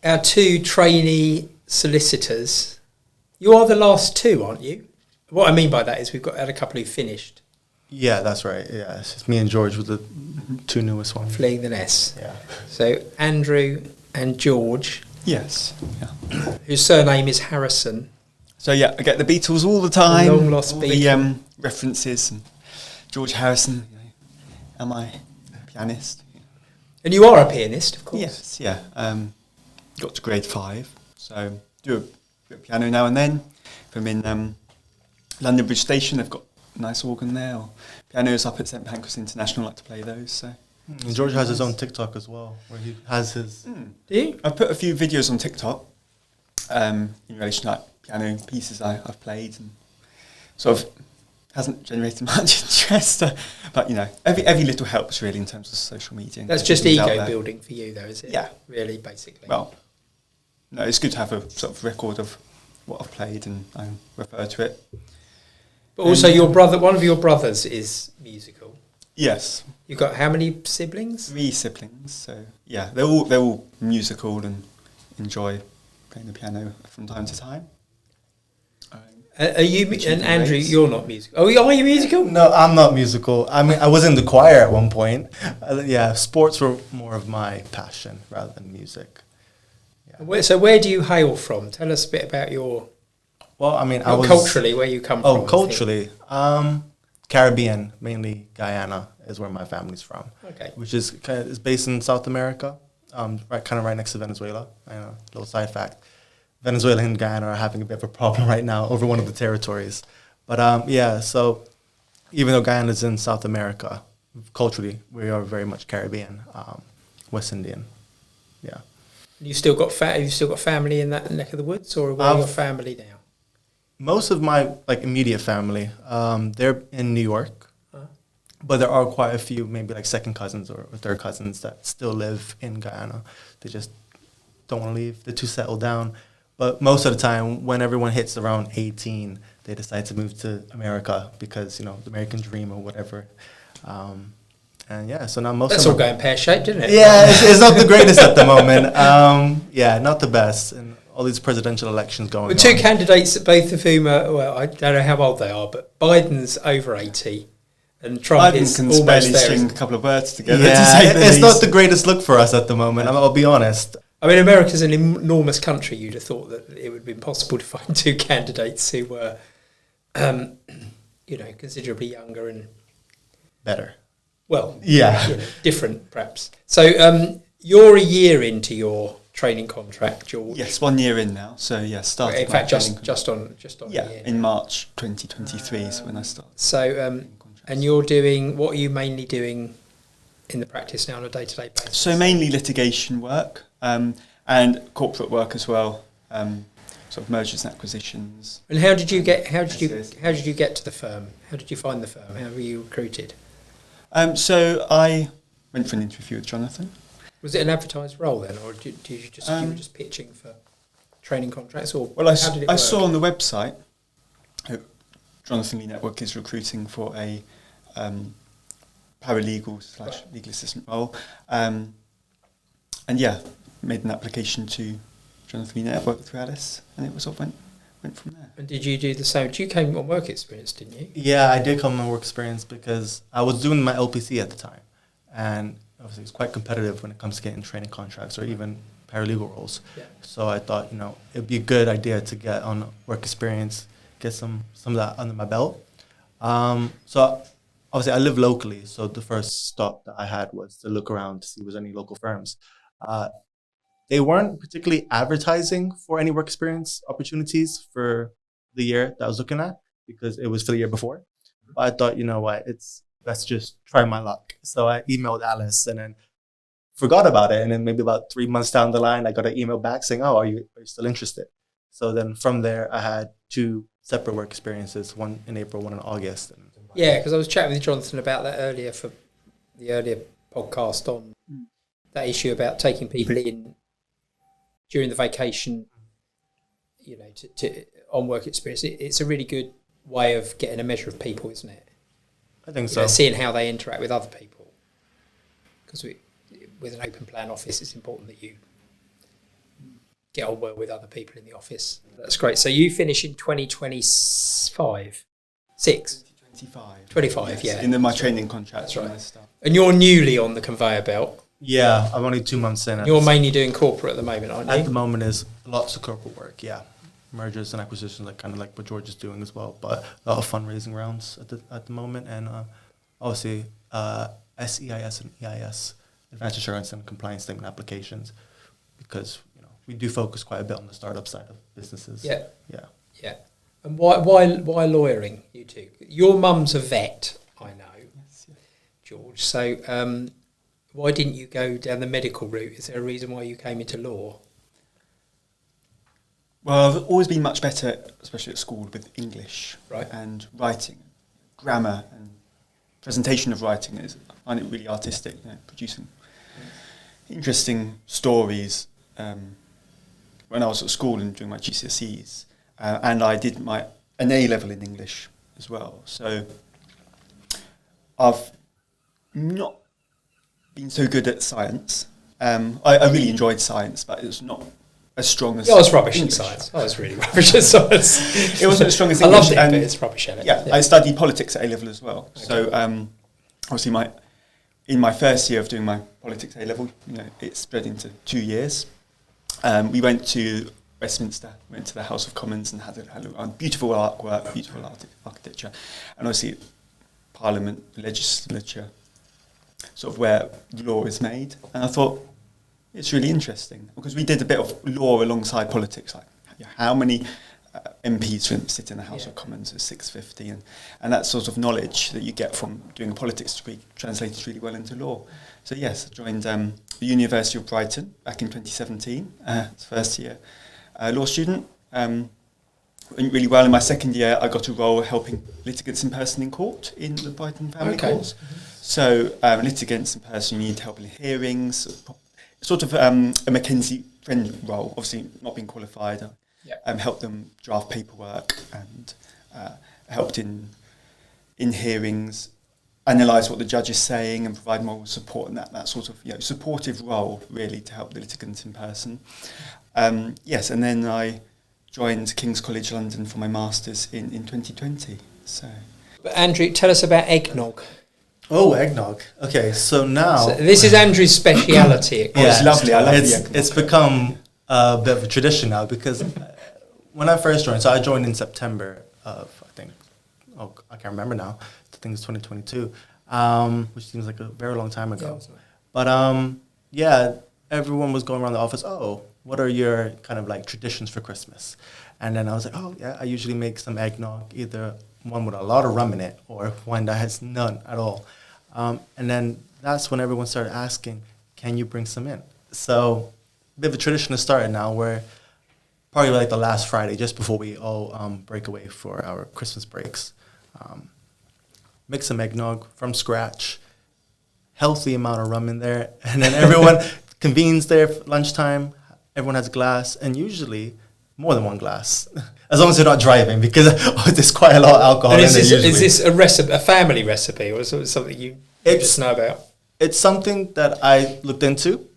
our two trainee solicitors. You are the last two, aren't you? What I mean by that is we've had a couple who finished. Yeah, that's right. Yeah, it's just me and George with the two newest ones. Fleeing the nest. Yeah. So Andrew and George. Yes. Yeah. Whose surname is Harrison. So yeah, I get the Beatles all the time. The long lost all Beatles. The references. And George Harrison. Am I a pianist? And you are a pianist, of course. Yes. Yeah. Got to grade 5, so do a bit of piano now and then. If I'm in London Bridge Station, they've got a nice organ there. Or pianos up at St Pancras International, I like to play those. So. And George has his own TikTok as well, where he has his... Do you? I've put a few videos on TikTok in relation to like piano pieces I've played, and sort of hasn't generated much interest, but you know, every little helps really in terms of social media. That's just ego building for you, though, is it? Yeah. Really, basically. Well, no, it's good to have a sort of record of what I've played, and I refer to it. But also, your brother, one of your brothers is musical. Yes. You've got how many siblings? 3 siblings, so yeah, they're all musical and enjoy playing the piano from time to time. Are you and Andrew? You're not musical. Oh, are you musical? No, I'm not musical. I mean, I was in the choir at one point. Yeah, sports were more of my passion rather than music. Yeah. So where do you hail from? Tell us a bit about your... Well, I mean, culturally, where you come from. Oh, culturally. Caribbean, mainly Guyana is where my family's from. Okay. Which is based in South America, right next to Venezuela. I know, little side fact. Venezuela and Guyana are having a bit of a problem right now over one of the territories. But yeah, so even though Guyana is in South America, culturally, we are very much Caribbean, West Indian. Yeah. You still got family in that neck of the woods, or where your family now? Most of my immediate family, they're in New York, but there are quite a few, maybe like second cousins or third cousins that still live in Guyana. They just don't want to leave. They're too settled down. But most of the time, when everyone hits around 18, they decide to move to America because, you know, the American dream or whatever. And yeah, so now That's all going pear-shaped, didn't it? Yeah, it's not the greatest at the moment. Yeah, not the best. And all these presidential elections going on. 2 candidates, both of whom are, well, I don't know how old they are, but Biden's over 80 and Trump is can almost barely there. string a couple of words together. Yeah, to say the it's least. not the greatest look for us at the moment, I'll be honest. I mean, America's an enormous country. You'd have thought that it would be impossible to find 2 candidates who were, you know, considerably younger and... Better. Well, yeah, you know, different perhaps. So you're a year into your training contract, George. Yes, 1 year in now. So yeah, started. In fact, just on. Yeah, a year in now. March 2023 is when I started. So, and you're doing what are you mainly doing in the practice now on a day-to-day basis? So mainly litigation work and corporate work as well. Sort of mergers and acquisitions. And how did you get to the firm? How did you find the firm? How were you recruited? So I went for an interview with Jonathan. Was it an advertised role then, or did you were just pitching for training contracts? Or well, how did it I work? saw on the website Jonathan Lee Network is recruiting for a paralegal / legal assistant role, and yeah, made an application to Jonathan Lee Network through Alice, and it was went from there. And did you do the same? You came on work experience, didn't you? Yeah, I did come on work experience because I was doing my LPC at the time, and obviously it's quite competitive when it comes to getting training contracts or even paralegal roles. Yeah. So I thought, you know, it'd be a good idea to get on work experience, get some of that under my belt. So obviously I live locally, so the first stop that I had was to look around to see if there was any local firms. They weren't particularly advertising for any work experience opportunities for the year that I was looking at because it was for the year before. But I thought, you know what, let's just try my luck. So I emailed Alice and then forgot about it. And then maybe about 3 months down the line, I got an email back saying, oh, are you still interested? So then from there, I had 2 separate work experiences, one in April, one in August. Yeah, because I was chatting with Jonathan about that earlier for the earlier podcast on that issue about taking people in during the vacation, you know, to on work experience. It's a really good way of getting a measure of people, isn't it? I think so. Seeing how they interact with other people. Because with an open plan office, it's important that you get on well with other people in the office. That's great. So you finish in 2025? 25, yes, yeah. In my training contract. That's right. And you're newly on the conveyor belt. Yeah, I'm only 2 months in. You're mainly doing corporate at the moment, aren't you? At the moment is lots of corporate work, yeah. Mergers and acquisitions, like kind of like what George is doing as well, but a lot of fundraising rounds at the moment, and obviously SEIS and EIS, Advanced Assurance and Compliance Statement applications, because we do focus quite a bit on the startup side of businesses. Yeah. Yeah. And why lawyering, you two? Your mum's a vet, I know, Yes, yeah. George. So why didn't you go down the medical route? Is there a reason why you came into law? Well, I've always been much better, especially at school, with English and writing, grammar and presentation of writing. I find it really artistic, producing interesting stories. When I was at school and doing my GCSEs, and I did an A level in English as well. So I've not been so good at science. I really enjoyed science, but it was not as strong as I was rubbish English. at science. I was really rubbish at science. It wasn't as strong as I English. loved it, but it's rubbish at it. Yeah, I studied politics at A level as well. Okay. So obviously in my first year of doing my politics A level, it spread into 2 years. We went to Westminster, went to the House of Commons and had a beautiful artwork, beautiful architecture, and obviously Parliament, legislature, sort of where law is made. And I thought it's really interesting because we did a bit of law alongside politics, like how many MPs sit in the House of Commons is 650, and that sort of knowledge that you get from doing a politics degree translated really well into law. So yes, I joined the University of Brighton back in 2017, first year law student. Went really well. In my second year, I got a role helping litigants in person in court in the Brighton family courts. So litigants in person, you need help in hearings, sort of a McKinsey friend role, obviously not being qualified. Helped them draft paperwork and helped in hearings, analyse what the judge is saying and provide moral support, and that sort of supportive role really to help the litigants in person. Yes, and then I joined King's College London for my masters in 2020. So, but Andrew, tell us about eggnog. Oh, eggnog. Okay, so now this is Andrew's speciality. It's lovely. I love the eggnog. It's become a bit of a tradition now because when I first joined, so I joined in September of, I can't remember now. I think it's 2022, which seems like a very long time ago. But everyone was going around the office, what are your kind of like traditions for Christmas? And then I was like, I usually make some eggnog, either one with a lot of rum in it or one that has none at all. And then that's when everyone started asking, can you bring some in? So a bit of a tradition has started now where probably like the last Friday, just before we all break away for our Christmas breaks, make some eggnog from scratch, healthy amount of rum in there, and then everyone convenes there for lunchtime. Everyone has a glass, and usually more than one glass, as long as they're not driving, because there's quite a lot of alcohol in there usually. Is this a recipe, a family recipe, or is it something you just know about? It's something that I looked into.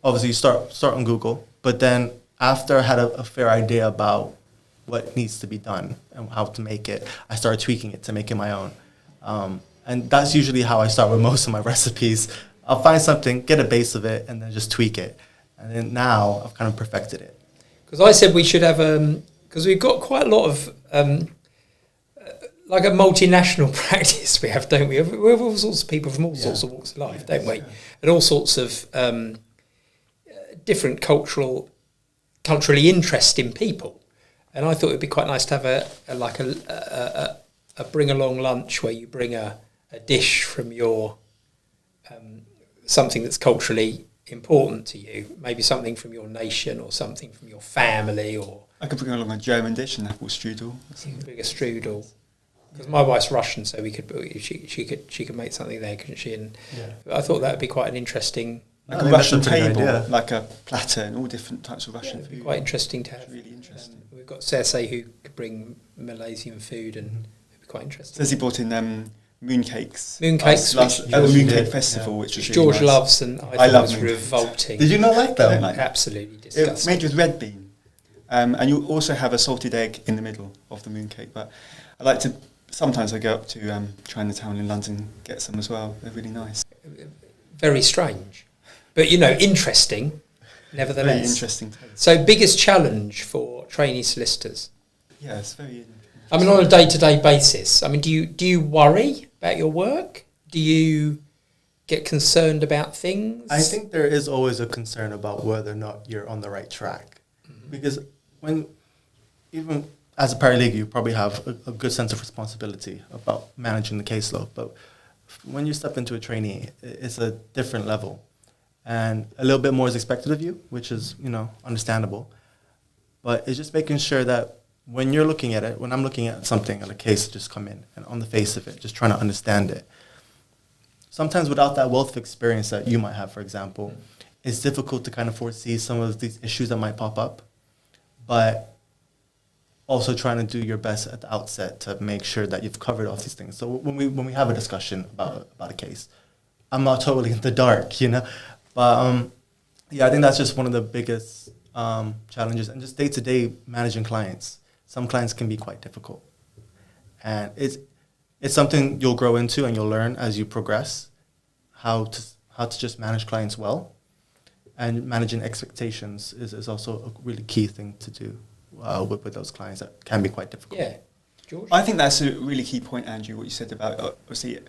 Obviously, you start on Google, but then after I had a fair idea about what needs to be done and how to make it, I started tweaking it to make it my own. And that's usually how I start with most of my recipes. I'll find something, get a base of it, and then just tweak it. And then now I've kind of perfected it. Because I said we should have, because we've got quite a lot of, like a multinational practice we have, don't we? We have all sorts of people from all sorts of walks of life, don't we? And all sorts of different culturally interesting people. And I thought it'd be quite nice to have a bring along lunch where you bring a dish from your something that's culturally important to you, maybe something from your nation or something from your family, or I could bring along a German dish, an apple strudel. You could bring a strudel. Because my wife's Russian, so she could make something there, couldn't she? And I thought that would be quite an interesting. Like a Russian table, like a platter, and all different types of Russian food. It'd be quite interesting to have. It's really interesting. We've got Cersei who could bring Malaysian food, and it'd be quite interesting. Cersei brought in mooncakes. Mooncakes, at the Mooncake Festival, which was really George nice. loves, and I thought it was revolting. Did you not like that? Like absolutely disgusting. It was made with red bean. And you also have a salted egg in the middle of the mooncake. But I like to, sometimes I go up to Chinatown in London and get some as well. They're really nice. Very strange, but interesting, nevertheless. Very interesting. So, biggest challenge for trainee solicitors? Yeah, it's very interesting. I mean, on a day-to-day basis. I mean, do you worry about your work? Do you get concerned about things? I think there is always a concern about whether or not you're on the right track. Mm-hmm. Because even as a paralegal, you probably have a good sense of responsibility about managing the caseload. But when you step into a trainee, it's a different level. And a little bit more is expected of you, which is, understandable. But it's just making sure that when you're looking at it, when I'm looking at something and a case just come in, and on the face of it, just trying to understand it, sometimes without that wealth of experience that you might have, for example, it's difficult to kind of foresee some of these issues that might pop up, but also trying to do your best at the outset to make sure that you've covered all these things. So when we have a discussion about a case, I'm not totally in the dark, But I think that's just one of the biggest challenges, and just day-to-day managing clients. Some clients can be quite difficult, and it's something you'll grow into and you'll learn as you progress how to just manage clients well, and managing expectations is also a really key thing to do with those clients that can be quite difficult. Yeah, George? I think that's a really key point, Andrew, what you said about, obviously,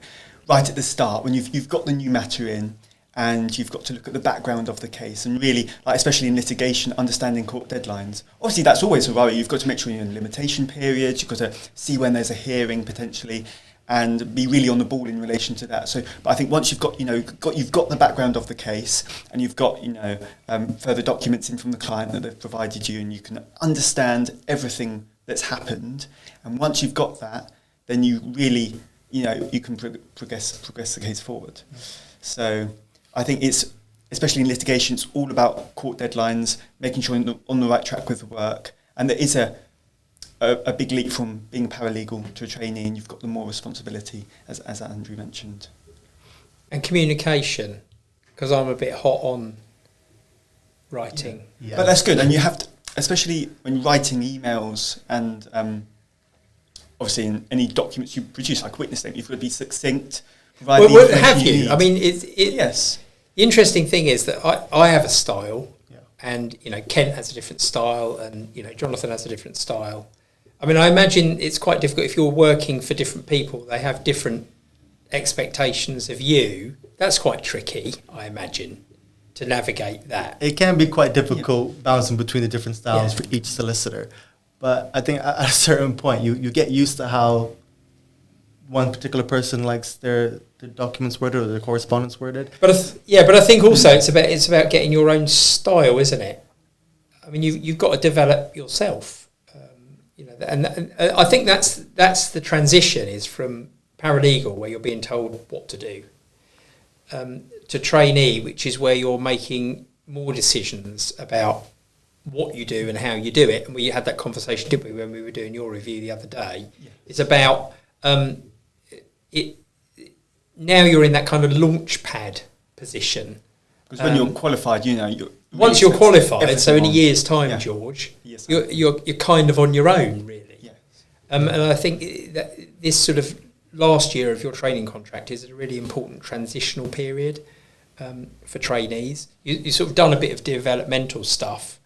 right at the start, when you've got the new matter in, and you've got to look at the background of the case, and really, especially in litigation, understanding court deadlines. Obviously, that's always a worry. You've got to make sure you're in limitation periods. You've got to see when there's a hearing potentially, and be really on the ball in relation to that. So, but I think once you've got the background of the case, and you've got further documents in from the client that they've provided you, and you can understand everything that's happened, and once you've got that, then you really you can progress the case forward. So I think it's, especially in litigation, it's all about court deadlines, making sure you're on the right track with the work. And there is a big leap from being a paralegal to a trainee, and you've got the more responsibility, as Andrew mentioned. And communication, because I'm a bit hot on writing. Yeah. But that's good, and you have to, especially when writing emails and obviously in any documents you produce, like witness statement, you've got to be succinct. Well, have you? I mean, yes. The interesting thing is that I have a style, Yeah. and Kent has a different style, and Jonathan has a different style. I mean, I imagine it's quite difficult if you're working for different people. They have different expectations of you. That's quite tricky, I imagine, to navigate that. It can be quite difficult bouncing between the different styles for each solicitor. But I think at a certain point, you get used to how one particular person likes their documents worded or their correspondence worded. But I think also it's about getting your own style, isn't it? I mean, you've got to develop yourself, and I think that's the transition, is from paralegal, where you're being told what to do, to trainee, which is where you're making more decisions about what you do and how you do it. And we had that conversation, didn't we, when we were doing your review the other day? Yeah. It's about now you're in that kind of launch pad position. Because when you're qualified, once you're qualified, so in a year's time, yeah. George, you're kind of on your own, really. Yes. And I think that this sort of last year of your training contract is a really important transitional period for trainees. You've sort of done a bit of developmental stuff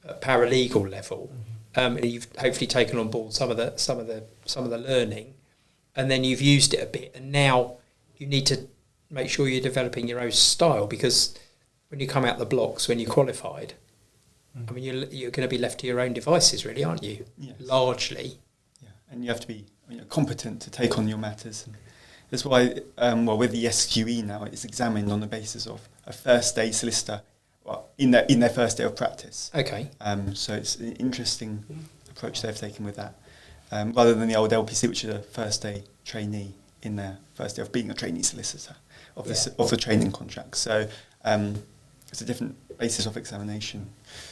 at paralegal level, and you've hopefully taken on board some of the learning, and then you've used it a bit, and now you need to make sure you're developing your own style, because when you come out the blocks, when you're qualified, I mean, you're going to be left to your own devices, really, aren't you? Yes. Largely. Yeah, and you have to be competent to take on your matters. And that's why, with the SQE now, it's examined on the basis of a first day solicitor in their first day of practice. Okay. So it's an interesting approach they've taken with that, rather than the old LPC, which is a first day trainee in their first day of being a trainee solicitor of the training contract. So it's a different basis of examination.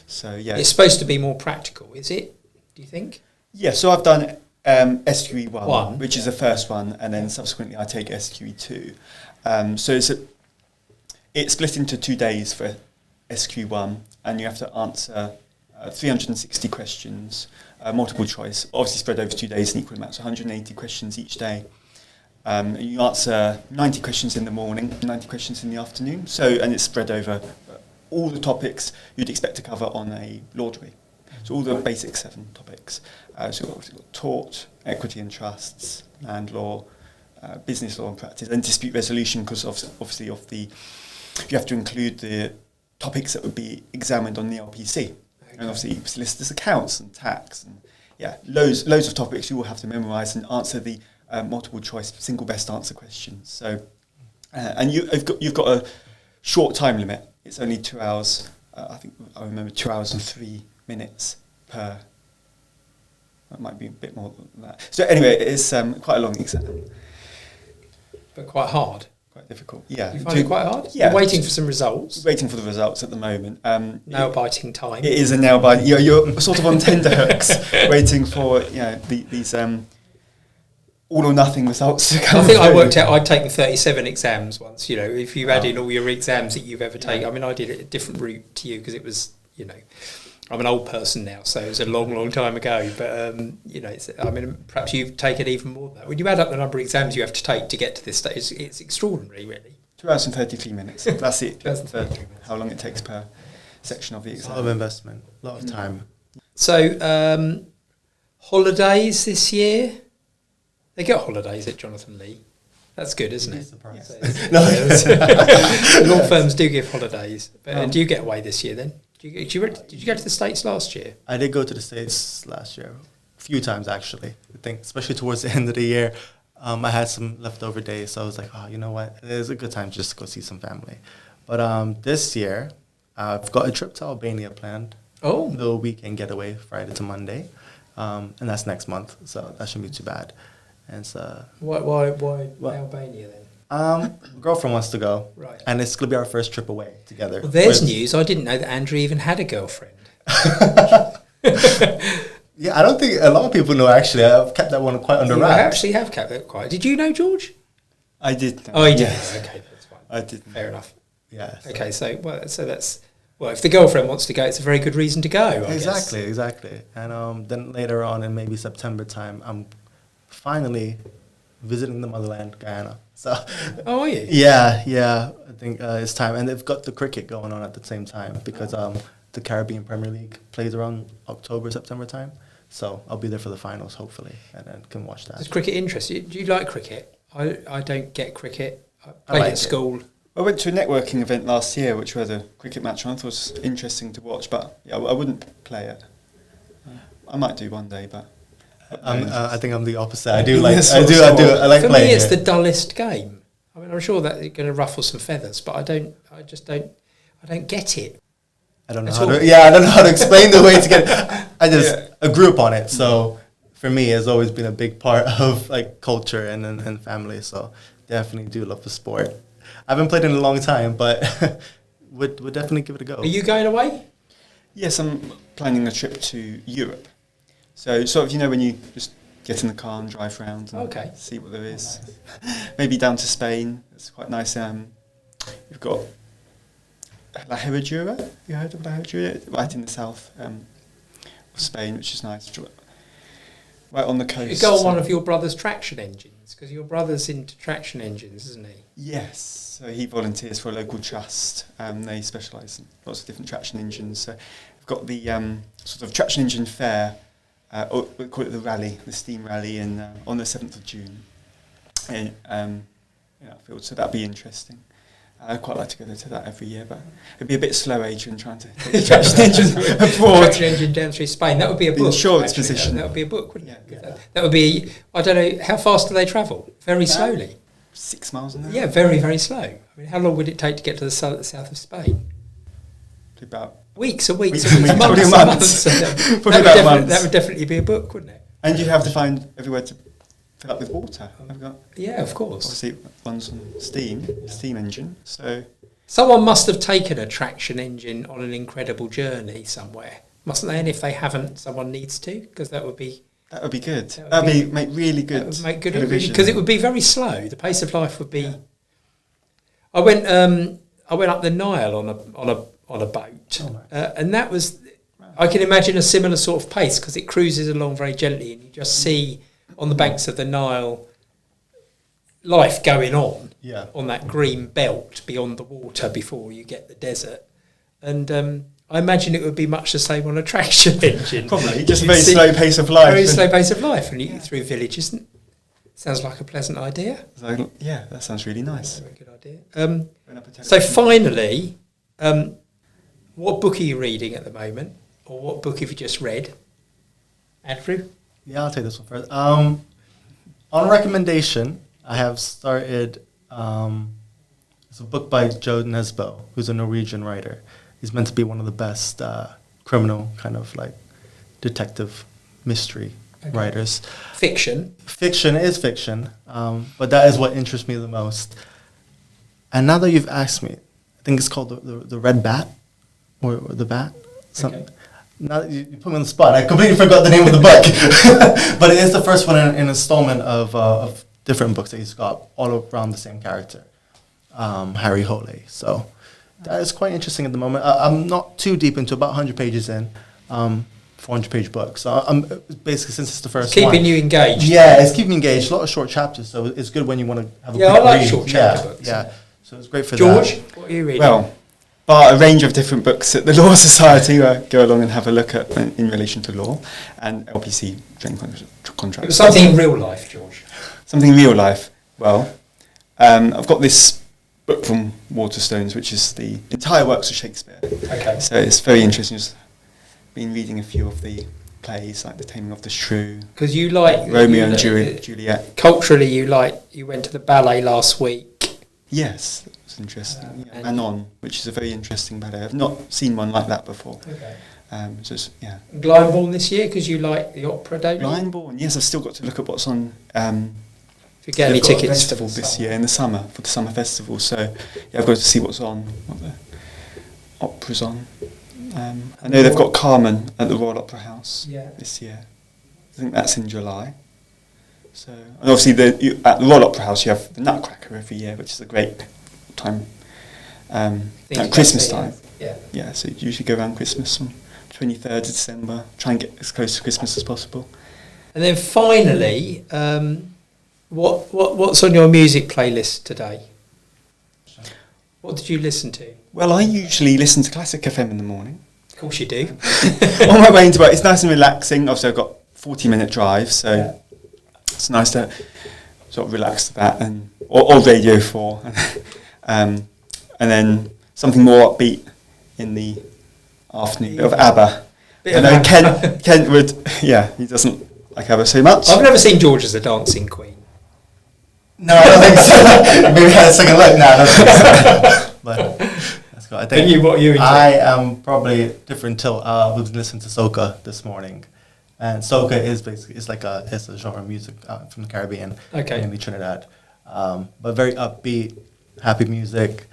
So yeah, it's supposed to be more practical, is it? Do you think? Yeah. So I've done SQE 1, which is the first one, and then subsequently I take SQE 2. So it's split into 2 days for SQE 1, and you have to answer 360 questions, multiple choice, obviously spread over 2 days in equal amounts, 180 questions each day. You answer 90 questions in the morning, 90 questions in the afternoon. And it's spread over all the topics you'd expect to cover on a law degree. So all the basic 7 topics. So we've got tort, equity and trusts, land law, business law and practice, and dispute resolution, because obviously you have to include the topics that would be examined on the LPC. And obviously solicitors' accounts and tax, and loads of topics you will have to memorise and answer the multiple choice single best answer questions. So, and you've got a short time limit. It's only 2 hours. I think I remember 2 hours and 3 minutes per. That might be a bit more than that. So anyway, it's quite a long exam, but quite hard. Quite difficult. Yeah. You find it quite hard? Yeah. You're waiting for some results. Waiting for the results at the moment. Nail-biting time. It is a nail-biting. You're sort of on tenterhooks, waiting for these all or nothing results to come. I think through. I worked out I'd taken 37 exams once. If you add in all your exams that you've ever taken. I mean, I did a different route to you because it was, I'm an old person now, so it was a long, long time ago. But perhaps you've taken even more than that. When you add up the number of exams you have to take to get to this stage, it's extraordinary, really. 2 hours and 33 minutes. That's it. 2 hours and 33 minutes. How long it takes per section of the exam. A lot of investment, a lot of time. So, holidays this year? They get holidays at Jonathan Lee. That's good, isn't it? Law firms do give holidays. But do you get away this year then? Did you go to the States last year? I did go to the States last year, a few times actually. I think, especially towards the end of the year, I had some leftover days, so I was like, you know what? It is a good time just to go see some family. But this year, I've got a trip to Albania planned. Oh. A little weekend getaway, Friday to Monday, and that's next month, so that shouldn't be too bad. And so, why Albania then? Girlfriend wants to go, right? And it's gonna be our first trip away together. Well, there's news. I didn't know that Andrew even had a girlfriend. Yeah, I don't think a lot of people know. Actually, I've kept that one quite under wraps. I actually have kept that quiet. Did you know George? I did. Oh, you did. Yes. Okay, that's fine. I did. Fair enough. Yes. Okay, so that's if the girlfriend wants to go, it's a very good reason to go. I guess. Exactly. And then later on in maybe September time, I'm finally visiting the motherland, Guyana. So. Oh, are you? Yeah. I think it's time, and they've got the cricket going on at the same time because the Caribbean Premier League plays around October, September time. So I'll be there for the finals, hopefully, and then can watch that. Does cricket interest you? Do you like cricket? I don't get cricket. I played like at school. I went to a networking event last year, which was a cricket match, and I thought it was interesting to watch, but I wouldn't play it. I might do one day, but I think I'm the opposite. I like For playing me, it's it. the dullest game. I mean, I'm sure that it's going to ruffle some feathers, but I don't get it. I don't know how to explain the way to get it. I grew up on it, so for me, it's always been a big part of like culture and family. So definitely do love the sport. I haven't played in a long time, but would definitely give it a go. Are you going away? Yes, I'm planning a trip to Europe. So sort of, when you just get in the car and drive around and see what there is. Maybe down to Spain. It's quite nice. You've got La Herradura. Have you heard of La Herradura? Right in the south of Spain, which is nice. Right on the coast. You go on one of your brother's traction engines, because your brother's into traction engines, isn't he? Yes. So he volunteers for a local trust. They specialise in lots of different traction engines. So we've got the sort of traction engine fair, or we call it the rally, the steam rally, on the 7th of June. So that'd be interesting. I'd quite like to go to that every year, but it'd be a bit slow, Adrian, trying to take the traction engine abroad. Traction engine down through Spain. That would be a book. The insurance position. That would be a book, wouldn't it? Yeah. That would be, I don't know, how fast do they travel? Very slowly. 6 miles an hour? Yeah, very, very slow. I mean, how long would it take to get to the south of Spain? About weeks, months. Probably months. That would definitely be a book, wouldn't it? And you have to find everywhere to fill up with water. Yeah, of course. Obviously, it runs on steam engine. So someone must have taken a traction engine on an incredible journey somewhere, mustn't they? And if they haven't, someone needs to, because that would be good. That'd make really good. That would make good television. because it would be very slow. The pace of life would be. Yeah. I went up the Nile on a boat, and that was. I can imagine a similar sort of pace because it cruises along very gently, and you just see on the banks of the Nile life going on that green belt beyond the water before you get the desert. And I imagine it would be much the same on a traction engine. Probably, just a very slow pace of life. Very slow pace of life, and you through villages. Sounds like a pleasant idea. So, yeah, that sounds really nice. Very good idea. So finally, what book are you reading at the moment? Or what book have you just read? Andrew? Yeah, I'll take this one first. On recommendation, I have started, it's a book by Joe Nesbo, who's a Norwegian writer. He's meant to be one of the best criminal kind of like detective mystery writers. Fiction? Fiction is fiction, but that is what interests me the most. And now that you've asked me, I think it's called the Red Bat, or the Bat. Something. Okay. Now that you put me on the spot, I completely forgot the name of the book. But it is the first one in an installment of different books that he's got all around the same character, Harry Hole. So that is quite interesting at the moment. I'm not too deep into about 100 pages in, 400-page book. So I'm basically, since it's the first one. Keeping you engaged. Yeah, it's keeping me engaged. A lot of short chapters, so it's good when you want to have a quick read. Yeah, I like short chapter books. Yeah, so it's great for George, that. what are you reading? Well, but a range of different books at the Law Society go along and have a look at in relation to law and LPC training contracts. It was something in real life, George. Something in real life. Well, I've got this book from Waterstones, which is the entire works of Shakespeare. Okay. So it's very interesting. Just been reading a few of the plays, like The Taming of the Shrew. Because you like Romeo and Juliet. Culturally, you went to the ballet last week. Yes, it's interesting. Manon, which is a very interesting ballet. I've not seen one like that before. Okay. Glyndebourne this year because you like the opera, don't you? Glyndebourne, yes. I've still got to look at what's on. If you get any tickets festival this year in the summer for the summer festival, so I've got to see what's on, what the opera's on. I know they've got Carmen at the Royal Opera House this year. I think that's in July. So, and obviously at the Royal Opera House you have the Nutcracker every year, which is a great time at Christmas time. Yeah. So you usually go around Christmas on 23rd of December. Try and get as close to Christmas as possible. And then finally, what's on your music playlist today? What did you listen to? Well, I usually listen to Classic FM in the morning. Of course you do. On my way into work, it's nice and relaxing. Obviously, I've got a 40-minute drive, so it's nice to sort of relax to that, or Radio 4. And then something more upbeat in the afternoon, bit of ABBA. I know Kent would, he doesn't like ABBA so much. I've never seen George as a dancing queen. No, I don't think so. Maybe we had a second look now. I don't think so. But that's good. I think what you enjoy? I am probably different till we've been listening to soca this morning, and soca is basically it's a genre of music from the Caribbean, mainly Trinidad, but very upbeat, happy music.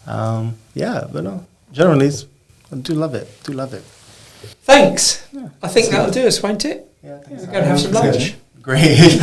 But no, generally I do love it. Thanks. I think that'll do us, won't it? Yeah, we're going to have some lunch. Great.